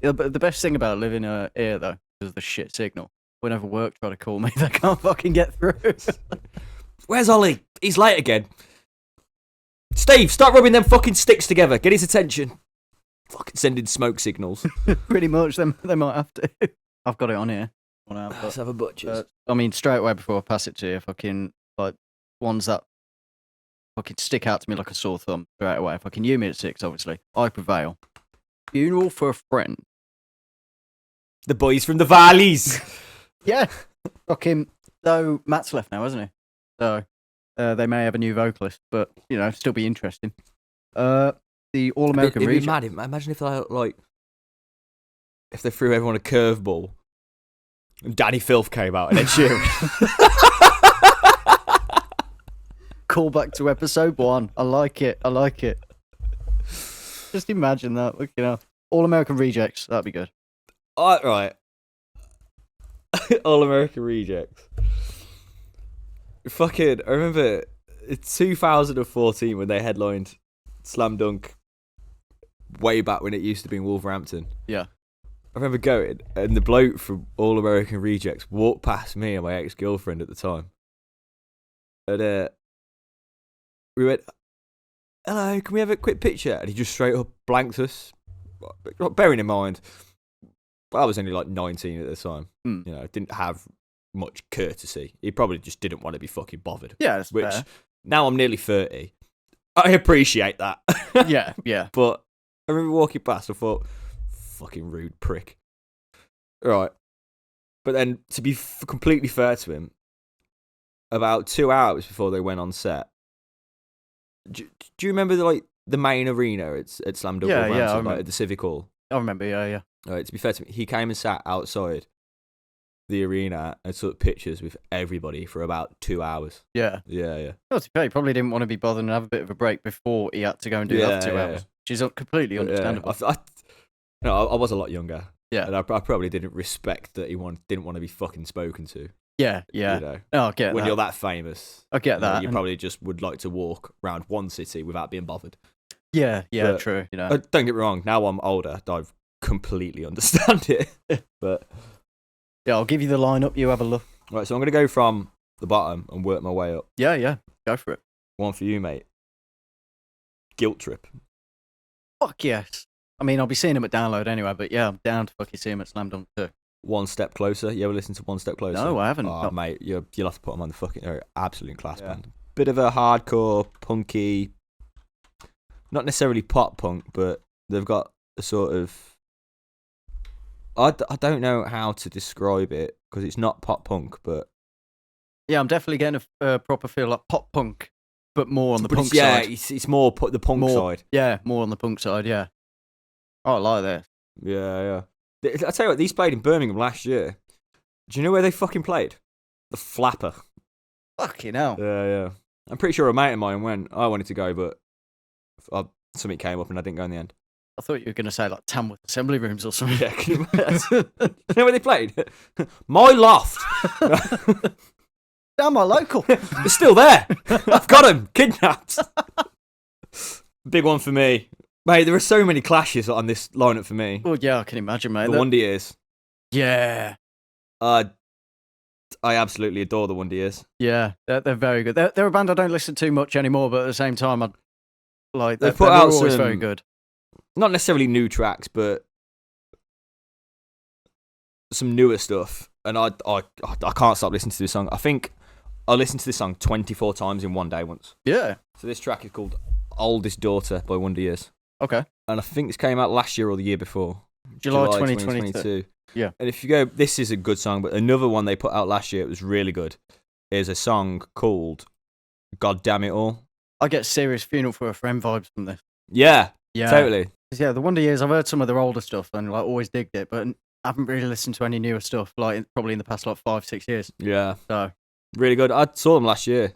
Yeah, but the best thing about living here though is the shit signal. Whenever work try to call me, they can't fucking get through. Where's Ollie? He's late again. Steve, start rubbing them fucking sticks together. Get his attention. Fucking sending smoke signals. Pretty much, they might have to. I've got it on here. Let's have a butcher's. I mean, straight away before I pass it to you, fucking like ones that fucking stick out to me like a sore thumb straight away. Fucking Yumi at 6, obviously. I Prevail. Funeral for a Friend. The boys from the valleys. Yeah. Fucking, though Matt's left now, hasn't he? So they may have a new vocalist, but you know, still be interesting. The All American It'd be region. mad. Imagine if they if they threw everyone a curveball and Danny Filth came out and Ed Sheeran. Call back to episode 1. I like it. Just imagine that. Look, you know, All American Rejects. That'd be good. Right. All American Rejects. Fucking, I remember 2014 when they headlined Slam Dunk way back when it used to be in Wolverhampton. Yeah. I remember going and the bloke from All American Rejects walked past me and my ex-girlfriend at the time. And we went, "Hello, can we have a quick picture?" And he just straight up blanked us. Bearing in mind, I was only like 19 at the time. You know, didn't have much courtesy. He probably just didn't want to be fucking bothered. Yeah, that's which fair. Now I'm nearly 30. I appreciate that. Yeah. But I remember walking past, I thought, fucking rude prick. Right. But then, to be completely fair to him, about 2 hours before they went on set, do you remember the main arena at Slam Dunk Wolverhampton, at the Civic Hall? I remember, yeah. Right, to be fair to me, he came and sat outside the arena and took pictures with everybody for about 2 hours. Yeah. Well, to be fair, he probably didn't want to be bothered and have a bit of a break before he had to go and do that for 2 hours. Which is completely understandable. I was a lot younger. Yeah. And I probably didn't respect that he didn't want to be fucking spoken to. Yeah. You know, I get that. when you're that famous. I get that. You probably just would like to walk around one city without being bothered. Yeah, But, true. You know. Don't get me wrong, now I'm older, I completely understand it. But yeah, I'll give you the lineup, you have a look. right, so I'm going to go from the bottom and work my way up. Yeah, go for it. One for you, mate. Guilt Trip. Fuck yes. I mean, I'll be seeing him at Download anyway, but yeah, I'm down to fucking see him at Slam Dunk too. One Step Closer. You ever listen to One Step Closer? No, I haven't. Oh, No. mate, you'll have to put them on the fucking... They're absolute class band. Bit of a hardcore, punky... Not necessarily pop punk, but they've got a sort of... I don't know how to describe it, because it's not pop punk, but... Yeah, I'm definitely getting a proper feel like pop punk, but more on the punk side. Yeah, it's more the punk side. Yeah, more on the punk side, yeah. Oh, I like this. Yeah. I tell you what, these played in Birmingham last year. Do you know where they fucking played? The Flapper. Fucking hell. Yeah. I'm pretty sure a mate of mine went. I wanted to go, but something came up and I didn't go in the end. I thought you were going to say like Tamworth Assembly Rooms or something. Yeah, can you imagine? You know where they played? My loft. Down my local. They're still there. I've got them kidnapped. Big one for me. Mate, there are so many clashes on this lineup for me. Well, yeah, I can imagine, mate. The Wonder Years. Yeah. I absolutely adore the Wonder Years. Yeah, they're very good. They're a band I don't listen to much anymore, but at the same time, They put out always some, very good. Not necessarily new tracks, but some newer stuff. And I can't stop listening to this song. I think I listened to this song 24 times in one day once. Yeah. So this track is called Oldest Daughter by Wonder Years. Okay. And I think this came out last year or the year before. July 2022. Yeah. And if you go, this is a good song, but another one they put out last year, it was really good, is a song called God Damn It All. I get serious Funeral for a Friend vibes from this. Yeah, totally. Yeah, the Wonder Years, I've heard some of their older stuff and like always digged it, but I haven't really listened to any newer stuff, like probably in the past like 5-6 years. Yeah. So really good. I saw them last year,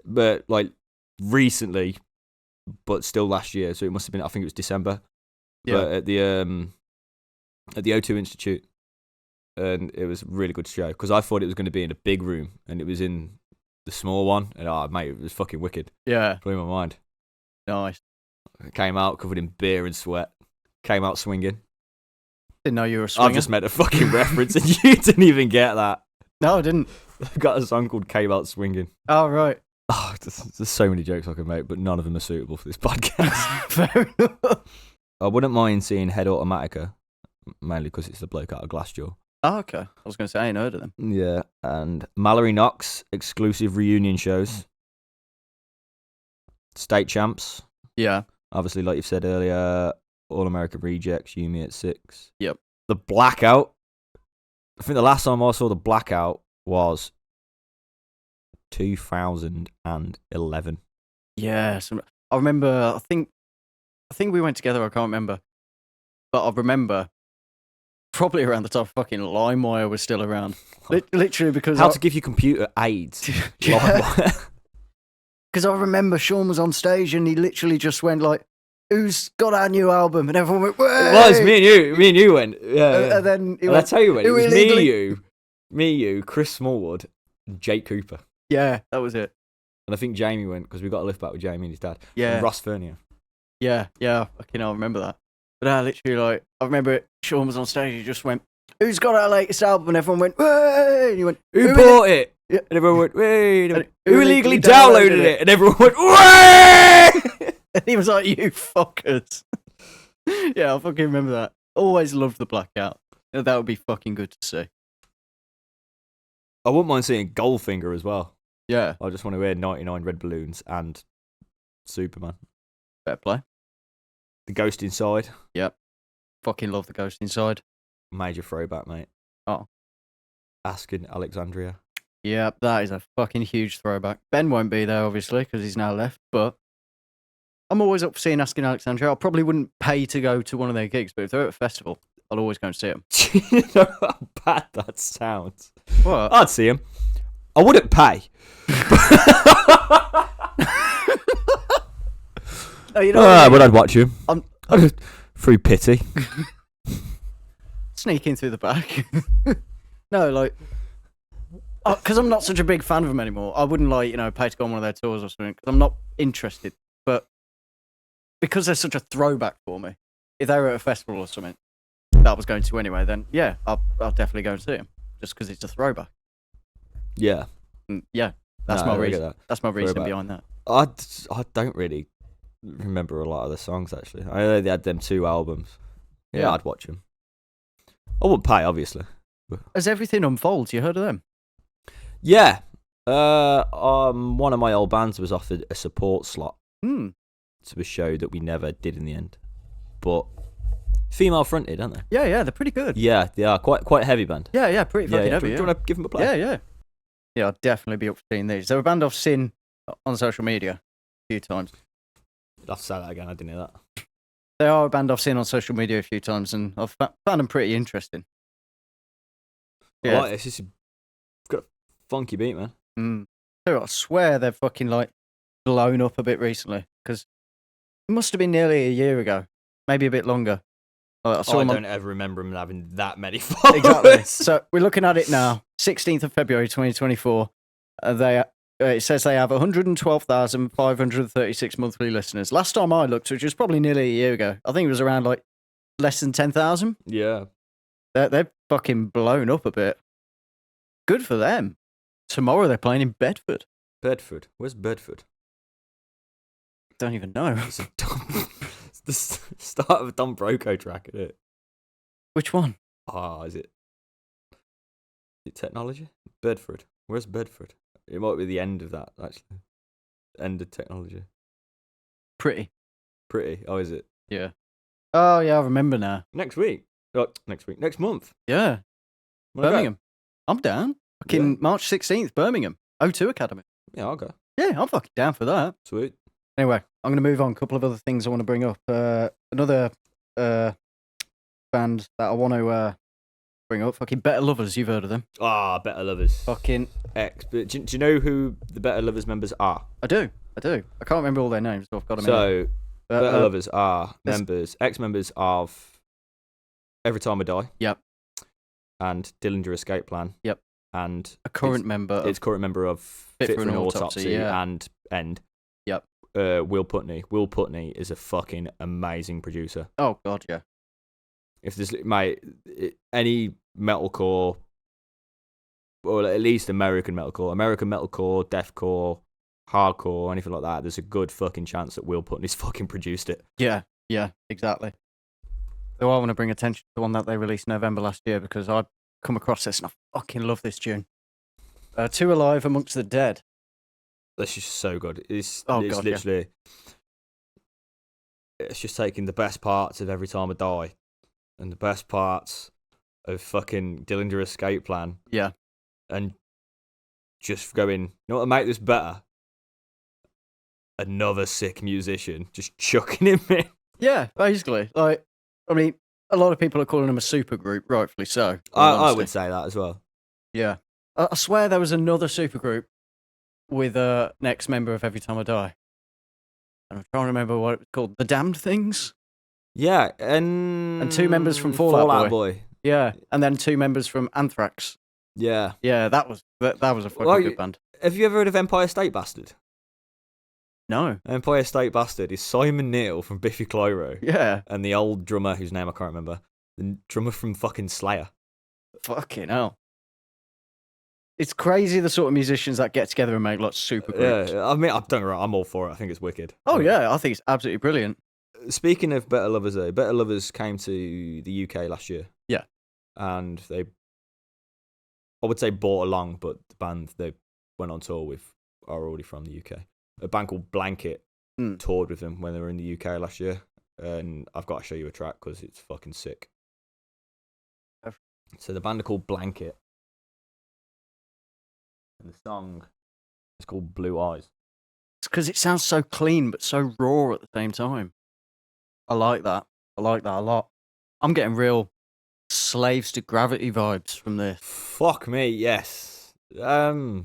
but like recently, but still last year. So it must have been, I think it was December. Yeah. But at the O2 Institute. and it was a really good show because I thought it was going to be in a big room, and it was in the small one, and mate, it was fucking wicked. Yeah. Blew my mind. Nice. Came out covered in beer and sweat. Came out swinging. Didn't know you were a swinger. I've just made a fucking reference, and you didn't even get that. No, I didn't. I've got a song called Came Out Swinging. Oh, right. Oh, there's so many jokes I can make, but none of them are suitable for this podcast. Fair enough. I wouldn't mind seeing Head Automatica, mainly because it's the bloke out of Glassjaw. Oh, okay. I was going to say, I ain't heard of them. Yeah, and Mallory Knox, exclusive reunion shows. State champs. Yeah. Obviously, like you've said earlier, All American Rejects, Yumi at 6. Yep. The Blackout. I think the last time I saw the Blackout was 2011. Yeah. I remember, I think we went together, I can't remember. But I remember probably around the time fucking LimeWire was still around. Literally because... How to give you computer aids. LimeWire. Because I remember Sean was on stage and he literally just went like, "Who's got our new album?" And everyone went, "Way!" It was me and you went. Yeah. And then he and went, I tell you when, it was illegally... me, you, Chris Smallwood, and Jake Cooper. Yeah, that was it. And I think Jamie went, because we got a lift back with Jamie and his dad. Yeah. And Ross Fernier. Yeah, I remember that. But I literally, like, I remember Sean was on stage, he just went, "Who's got our latest album?" And everyone went, "Way!" And he went, Who bought it? Yeah. And everyone went, "Wait." And who illegally downloaded it? And everyone went, "Way!" And he was like, "You fuckers." Yeah, I fucking remember that. Always loved the Blackout. That would be fucking good to see. I wouldn't mind seeing Goldfinger as well. Yeah. I just want to wear 99 red balloons and Superman. Fair play. The Ghost Inside. Yep. Fucking love the Ghost Inside. Major throwback, mate. Oh. Asking Alexandria. Yeah, that is a fucking huge throwback. Ben won't be there, obviously, because he's now left, but I'm always up for seeing Asking Alexandria. I probably wouldn't pay to go to one of their gigs, but if they're at a festival, I'll always go and see them. Do you know how bad that sounds? What? I'd see him. I wouldn't pay. No, you know but I'd watch him. Through pity. Sneak in through the back. No, like, because I'm not such a big fan of them anymore. I wouldn't pay to go on one of their tours or something because I'm not interested. But because they're such a throwback for me, if they were at a festival or something that I was going to anyway, then yeah, I'll definitely go and see them just because it's a throwback. Yeah. Yeah, that's my reason. That. That's my reason Throwback. behind that. I don't really remember a lot of the songs actually. I know they had them 2 albums. Yeah, I'd watch them. I wouldn't pay, obviously. As Everything Unfolds, you heard of them? Yeah. One of my old bands was offered a support slot to a show that we never did in the end. But female fronted, aren't they? Yeah, they're pretty good. Yeah, they are quite a heavy band. Yeah, pretty fucking heavy. Do you want to give them a play? Yeah. Yeah, I'd definitely be up for seeing these. They're a band I've seen on social media a few times. I'll say that again, I didn't hear that. They are a band I've seen on social media a few times, and I've found them pretty interesting. Yeah. I like this. It's got a funky beat, man. I swear they've fucking blown up a bit recently, because it must have been nearly a year ago, maybe a bit longer. I don't ever remember them having that many followers. Exactly. So we're looking at it now, 16th of February 2024. It says they have 112,536 monthly listeners. Last time I looked, which was probably nearly a year ago, I think it was around less than 10,000. Yeah. They've fucking blown up a bit. Good for them. Tomorrow they're playing in Bedford. Bedford? Where's Bedford? Don't even know. It's the start of a Don Broco track, isn't it? Which one? Is it Technology? Bedford. Where's Bedford? It might be the end of that, actually. End of Technology. Pretty. Oh, is it? Yeah. Oh, yeah, I remember now. Next week. Next month. Yeah. Birmingham. I'm down. Fucking Yeah. March 16th, Birmingham. O2 Academy. Yeah, I'll go. Yeah, I'm fucking down for that. Sweet. Anyway, I'm going to move on. A couple of other things I want to bring up. Another band that I want to bring up. Fucking Better Lovers. You've heard of them? Better Lovers. Fucking But do you know who the Better Lovers members are? I do. I can't remember all their names, so I've got them. So, Better Lovers are ex-members of Every Time I Die. Yep. and Dillinger Escape Plan. Yep. And A current member of it's current member of Fit for an Autopsy and End. Yep. Will Putney. Will Putney is a fucking amazing producer. Oh god, yeah. If there's any metalcore, or at least American metalcore, deathcore, hardcore, anything like that, there's a good fucking chance that Will Putney's fucking produced it. Yeah, exactly. So I want to bring attention to the one that they released November last year because I come across this and I fucking love this tune. Two Alive Amongst the Dead. That's just so good. It's God, literally, it's just taking the best parts of Every Time I Die and the best parts of fucking Dillinger Escape Plan. Yeah. And just going, you know what, to make this better? Another sick musician, just chucking him in. Yeah, basically. Like, I mean, a lot of people are calling them a super group, rightfully so. I would say that as well. Yeah. I swear there was another super group with an ex-member of Every Time I Die. And I'm trying to remember what it was called. The Damned Things? Yeah, and 2 members from Fallout Boy. Yeah, and then 2 members from Anthrax. Yeah. Yeah, that was a fucking good band. Have you ever heard of Empire State Bastard? No. Empire State Bastard is Simon Neil from Biffy Clyro. Yeah. And the old drummer, whose name I can't remember. The drummer from fucking Slayer. Fucking hell. It's crazy the sort of musicians that get together and make like super groups. Yeah, I mean, don't get me wrong, I'm all for it. I think it's wicked. Oh yeah, I think it's absolutely brilliant. Speaking of Better Lovers, though, Better Lovers came to the UK last year. Yeah. And they, I would say, brought along, but the band they went on tour with are already from the UK. A band called Blanket toured with them when they were in the UK last year. And I've got to show you a track because it's fucking sick. So the band are called Blanket. And the song is called Blue Eyes. It's because it sounds so clean but so raw at the same time. I like that. I like that a lot. I'm getting real Slaves to Gravity vibes from this. Fuck me, yes. Fucking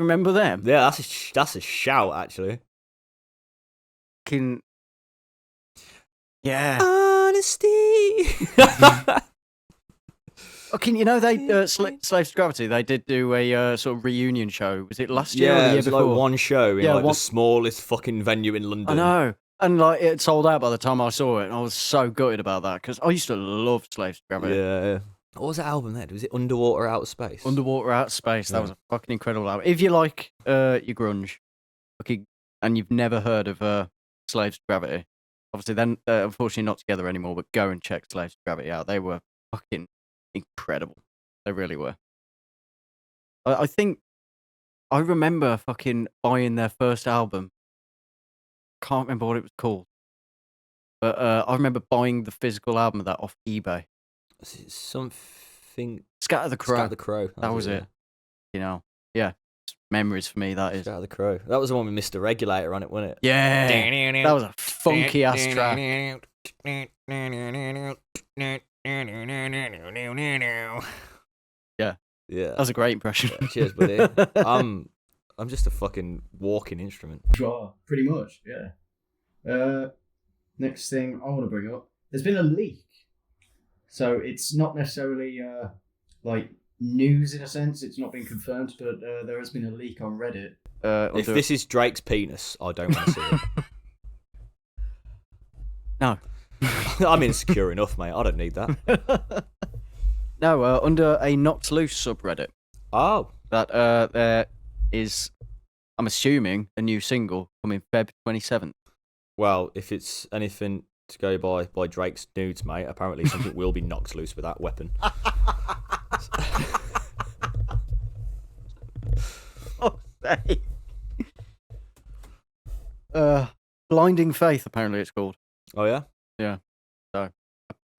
remember them? Yeah, that's a shout, actually. Fucking... Yeah. Honesty. Fucking, you know, they Slaves to Gravity, they did do a sort of reunion show. Was it last year or the year it was before? like one show in the smallest fucking venue in London. I know. And like it sold out by the time I saw it, and I was so gutted about that because I used to love Slaves to Gravity. Yeah. What was that album then? Was it Underwater Outer Space? Underwater Outer Space. That was a fucking incredible album. If you like your grunge, okay, and you've never heard of Slaves to Gravity, obviously then unfortunately not together anymore. But go and check Slaves to Gravity out. They were fucking incredible. They really were. I think I remember fucking buying their first album. Can't remember what it was called, but I remember buying the physical album of that off eBay. Something. Scatter the Crow. Scatter the Crow. That was it. You know, yeah. It's memories for me. That is. Scatter the Crow. That was the one with Mr. Regulator on it, wasn't it? Yeah. That was a funky ass track. Yeah. Yeah. That was a great impression. Yeah, cheers, buddy. I'm just a fucking walking instrument. Sure, pretty much, yeah. Next thing I want to bring up, there's been a leak. So it's not necessarily like news in a sense, it's not been confirmed, but there has been a leak on Reddit. If this is Drake's penis, I don't want to see it. No. I'm insecure enough, mate. I don't need that. No, under a Knocked Loose subreddit. Oh. That there is, I'm assuming, a new single coming Feb 27th. Well, if it's anything to go by Drake's nudes, mate, apparently something will be knocked loose with that weapon. Oh, say. Blinding Faith, apparently it's called. Oh, yeah? Yeah. So,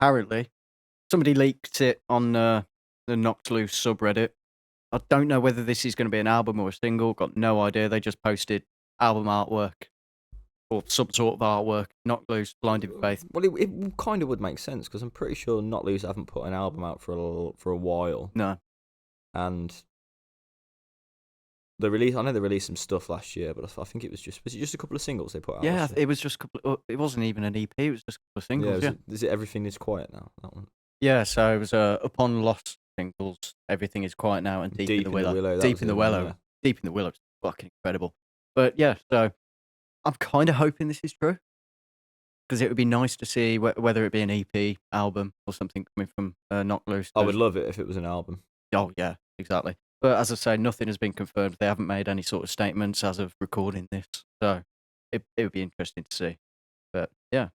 apparently, somebody leaked it on the Knocked Loose subreddit. I don't know whether this is going to be an album or a single. Got no idea. They just posted album artwork or some sort of artwork. Knocked Loose, Blinding Faith. Well, it kind of would make sense because I'm pretty sure Knocked Loose haven't put an album out for a while. No. And I know they released some stuff last year, but I think it was just a couple of singles they put out? Yeah, it was just a couple. It wasn't even an EP. It was just a couple of singles. Yeah. Is it Everything Is Quiet now? That one. Yeah, so it was Upon Lost Singles, Everything Is Quiet Now, and Deep in the Willow. Deep in the Willow. Yeah. Deep in the Willow is fucking incredible. But yeah, so I'm kind of hoping this is true. Because it would be nice to see whether it be an EP, album, or something coming from Knock Loose. I would love it if it was an album. Oh, yeah, exactly. But as I say, nothing has been confirmed. They haven't made any sort of statements as of recording this. So it would be interesting to see. But yeah,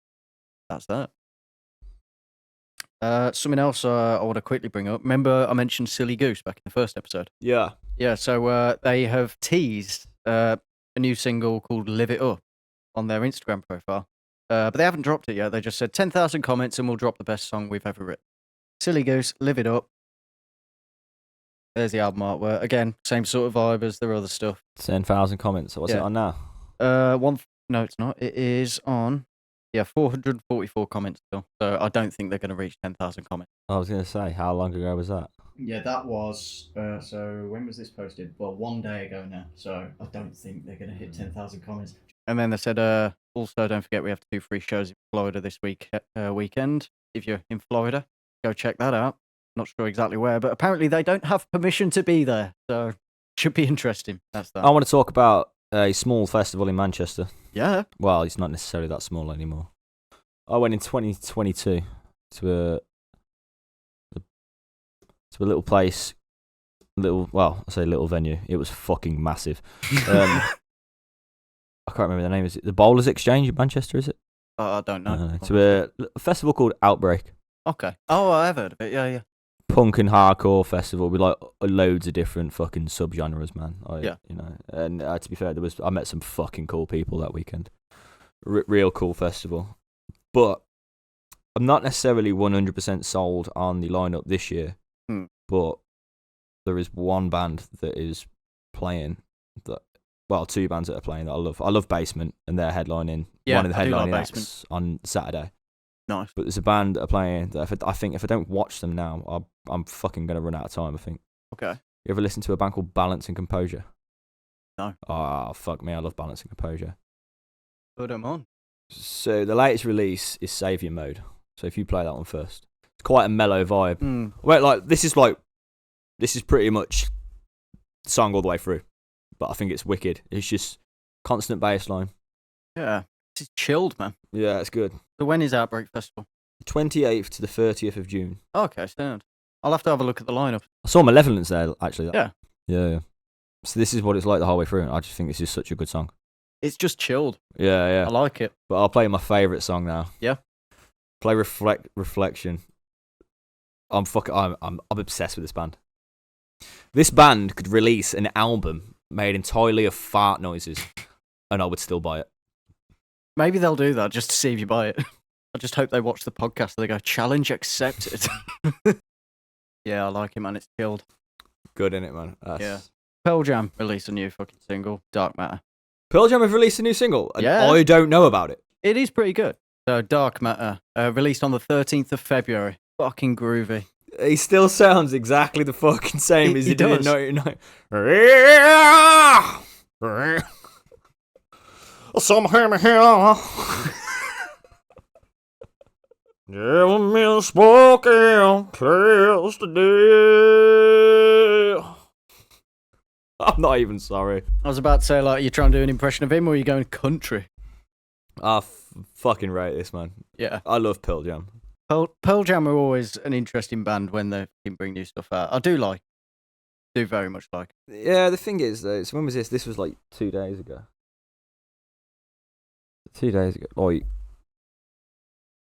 that's that. Something else I want to quickly bring up. Remember I mentioned Silly Goose back in the first episode? Yeah. Yeah, so they have teased a new single called Live It Up on their Instagram profile. But they haven't dropped it yet. They just said 10,000 comments and we'll drop the best song we've ever written. Silly Goose, Live It Up. There's the album artwork. Again, same sort of vibe as their other stuff. 10,000 comments. What's it on now? No, it's not. It is on 444 comments still. So I don't think they're going to reach 10,000 comments. I was going to say, how long ago was that? Yeah, that was, so when was this posted? Well, 1 day ago now. So I don't think they're going to hit 10,000 comments. And then they said, also don't forget we have 2 free shows in Florida this weekend. If you're in Florida, go check that out. Not sure exactly where, but apparently they don't have permission to be there. So should be interesting. That's that. I want to talk about a small festival in Manchester. Yeah. Well, it's not necessarily that small anymore. I went in 2022 to a little place, I say little venue. It was fucking massive. I can't remember the name. Is it the Bowlers Exchange in Manchester? Is it? I don't know. To a festival called Outbreak. Okay. Oh, I have heard of it. Yeah. Punk and hardcore festival with like loads of different fucking subgenres, man. Yeah. You know, and to be fair, I met some fucking cool people that weekend. Real cool festival, but I'm not necessarily 100% sold on the lineup this year. But there is one band that is playing that. Well, 2 bands that are playing that I love. I love Basement, and they're headlining. Yeah, one of the headlining acts acts on Saturday. Nice. But there's a band that are playing that I think if I don't watch them now, I'm fucking going to run out of time, I think. Okay. You ever listen to a band called Balance and Composure? No. Oh, fuck me. I love Balance and Composure. Put them on. So the latest release is Saviour Mode. So if you play that one first. It's quite a mellow vibe. Well, this is pretty much the song all the way through. But I think it's wicked. It's just constant bass line. Yeah. It's chilled, man. Yeah, it's good. So when is Outbreak Festival? 28th to the 30th of June. Okay, stand. I'll have to have a look at the lineup. I saw Malevolence there, actually. Yeah. Yeah. So this is what it's like the whole way through. And I just think this is such a good song. It's just chilled. Yeah. I like it. But I'll play my favourite song now. Yeah. Play Reflection. I'm obsessed with this band. This band could release an album made entirely of fart noises, and I would still buy it. Maybe they'll do that just to see if you buy it. I just hope they watch the podcast and they go, challenge accepted. Yeah, I like it, man. It's chilled. Good, innit, man? Yeah. Pearl Jam released a new fucking single, Dark Matter. Pearl Jam have released a new single, and yeah. I don't know about it. It is pretty good. So, Dark Matter, released on the 13th of February. Fucking groovy. He still sounds exactly the fucking same as he did in 99. Somehow here. Never misspoken, place today. I'm not even sorry. I was about to say, like, you're trying to do an impression of him, or are you going country? I fucking rate this, man. Yeah. I love Pearl Jam. Pearl Jam are always an interesting band when they can bring new stuff out. I do very much like. Yeah, the thing is, though, so when was this? This was like 2 days ago. 2 days ago. Like,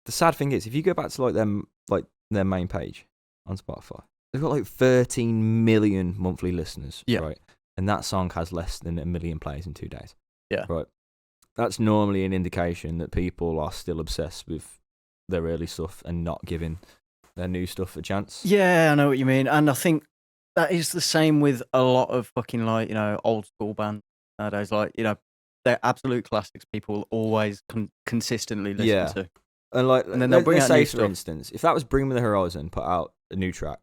the sad thing is, if you go back to their main page on Spotify, they've got like 13 million monthly listeners. Yeah. Right. And that song has less than 1 million plays in 2 days. Yeah. Right. That's normally an indication that people are still obsessed with their early stuff and not giving their new stuff a chance. Yeah, I know what you mean. And I think that is the same with a lot of fucking, like, you know, old school bands nowadays. Like, you know, they're absolute classics people will always consistently listen to. And then they'll bring out say, new for stuff. instance, if that was Bring Me the Horizon put out a new track,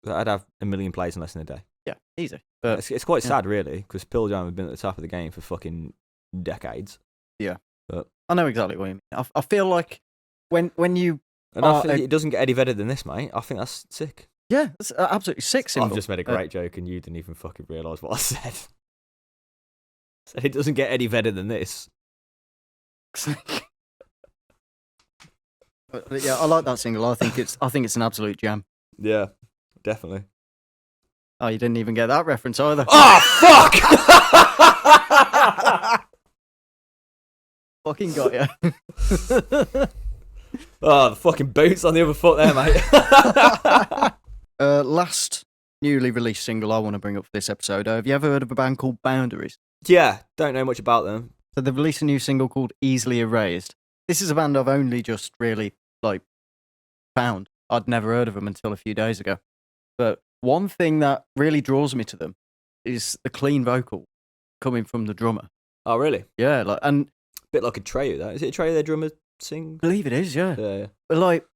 that'd have 1 million plays in less than a day. Yeah, easy. But it's quite sad, really, because Pearl Jam have been at the top of the game for fucking decades. Yeah. But I know exactly what you mean. I feel like when you And I think it doesn't get any better than this, mate. I think that's sick. Yeah, it's absolutely sick symbol. I've just made a great joke and you didn't even fucking realise what I said. So it doesn't get any better than this. Yeah, I like that single. I think it's an absolute jam. Yeah, definitely. Oh, you didn't even get that reference either. Oh, fuck! Fucking got you. Oh, the fucking boots on the other foot there, mate. Last newly released single I want to bring up for this episode. Have you ever heard of a band called Boundaries? Yeah, don't know much about them. So they've released a new single called Easily Erased. This is a band I've only just really, found. I'd never heard of them until a few days ago. But one thing that really draws me to them is the clean vocal coming from the drummer. Oh, really? Yeah, and bit like a Treyu, that. Is it Treyu their drummer sings? I believe it is, yeah. Yeah. But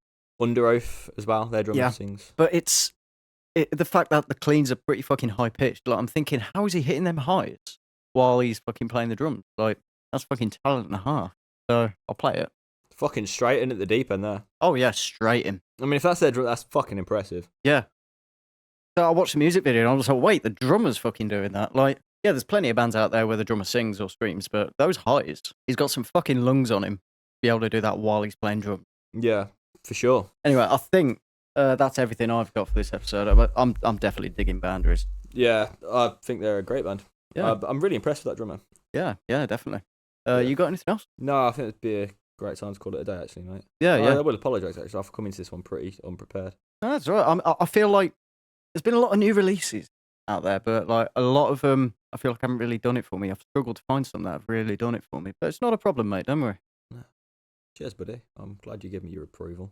Under Oath as well, their drummer sings. But the fact that the cleans are pretty fucking high pitched. I'm thinking, how is he hitting them highs while he's fucking playing the drums? That's fucking talent and a half. So I'll play it. Fucking straight in at the deep end there. Oh yeah, straight in. I mean, if that's their drum, that's fucking impressive. Yeah. So I watched the music video and I was like, wait, the drummer's fucking doing that. Yeah, there's plenty of bands out there where the drummer sings or screams, but those highs, he's got some fucking lungs on him to be able to do that while he's playing drums. Yeah, for sure. Anyway, I think that's everything I've got for this episode. I'm definitely digging Boundaries. Yeah, I think they're a great band. Yeah. I'm really impressed with that drummer. Yeah, definitely. You got anything else? No, I think it'd be a great time to call it a day, actually, mate. Yeah. I will apologise, actually, for coming to this one pretty unprepared. No, that's all right. I feel like there's been a lot of new releases out there, but a lot of them, I feel like haven't really done it for me. I've struggled to find some that have really done it for me, but it's not a problem, mate. Don't worry. No. Cheers, buddy. I'm glad you gave me your approval.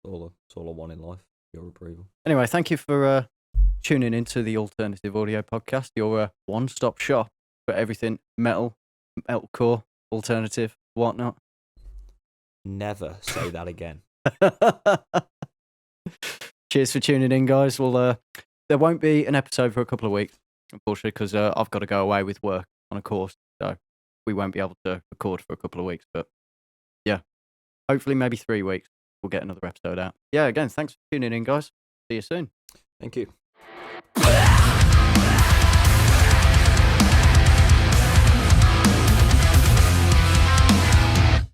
It's all I want in life, your approval. Anyway, thank you for tuning into the Alternative Audio Podcast, your one-stop shop for everything metalcore, alternative, whatnot. Never say that again. Cheers for tuning in, guys. Well, there won't be an episode for a couple of weeks, unfortunately, because I've got to go away with work on a course, so we won't be able to record for a couple of weeks. But yeah, hopefully maybe 3 weeks we'll get another episode out. Yeah, again, thanks for tuning in, guys. See you soon. Thank you.